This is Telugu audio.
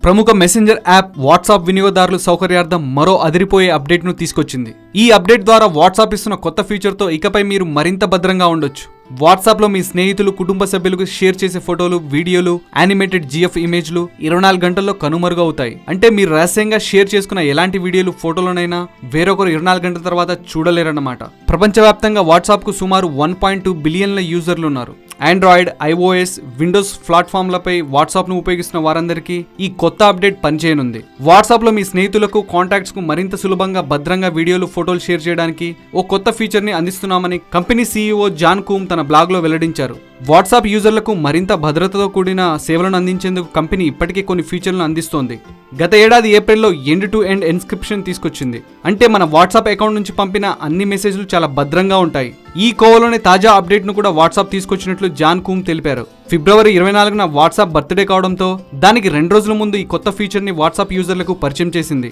ప్రముఖ మెసెంజర్ యాప్ వాట్సాప్ వినియోగదారుల సౌకర్యార్థం మరో అదిరిపోయే అప్డేట్ను తీసుకొచ్చింది. ఈ అప్డేట్ ద్వారా వాట్సాప్ ఇస్తున్న కొత్త ఫీచర్తో ఇకపై మీరు మరింత భద్రంగా ఉండొచ్చు. వాట్సాప్లో మీ స్నేహితులు, కుటుంబ సభ్యులకు షేర్ చేసే ఫోటోలు, వీడియోలు, యానిమేటెడ్ GIF ఇమేజ్లు 24 గంటల్లో కనుమరుగవుతాయి. అంటే మీరు రహస్యంగా షేర్ చేసుకున్న ఎలాంటి వీడియోలు, ఫోటోలనైనా వేరొకరు 24 గంటల తర్వాత చూడలేరన్నమాట. ప్రపంచవ్యాప్తంగా వాట్సాప్కు సుమారు 1.2 బిలియన్ల యూజర్లు ఉన్నారు. ఆండ్రాయిడ్, iOS, విండోస్ ప్లాట్ఫామ్లపై వాట్సాప్ను ఉపయోగిస్తున్న వారందరికీ ఈ కొత్త అప్డేట్ పనిచేయనుంది. వాట్సాప్లో మీ స్నేహితులకు, కాంటాక్ట్స్కు మరింత సులభంగా, భద్రంగా వీడియోలు, ఫోటోలు షేర్ చేయడానికి ఓ కొత్త ఫీచర్ని అందిస్తున్నామని కంపెనీ CEO జాన్ కూమ్ తన బ్లాగ్లో వెల్లడించారు. వాట్సాప్ యూజర్లకు మరింత భద్రతతో కూడిన సేవలను అందించేందుకు కంపెనీ ఇప్పటికే కొన్ని ఫీచర్లను అందిస్తోంది. గత ఏడాది ఏప్రిల్లో ఎండ్ టు ఎండ్ ఎన్క్రిప్షన్ తీసుకొచ్చింది. అంటే మన వాట్సాప్ అకౌంట్ నుంచి పంపిన అన్ని మెసేజ్లు చాలా భద్రంగా ఉంటాయి. ఈ కోవలోనే తాజా అప్డేట్ను కూడా వాట్సాప్ తీసుకొచ్చినట్లు జాన్ కూమ్ తెలిపారు. ఫిబ్రవరి 24న వాట్సాప్ బర్త్డే కావడంతో దానికి 2 రోజుల ముందు ఈ కొత్త ఫీచర్ని వాట్సాప్ యూజర్లకు పరిచయం చేసింది.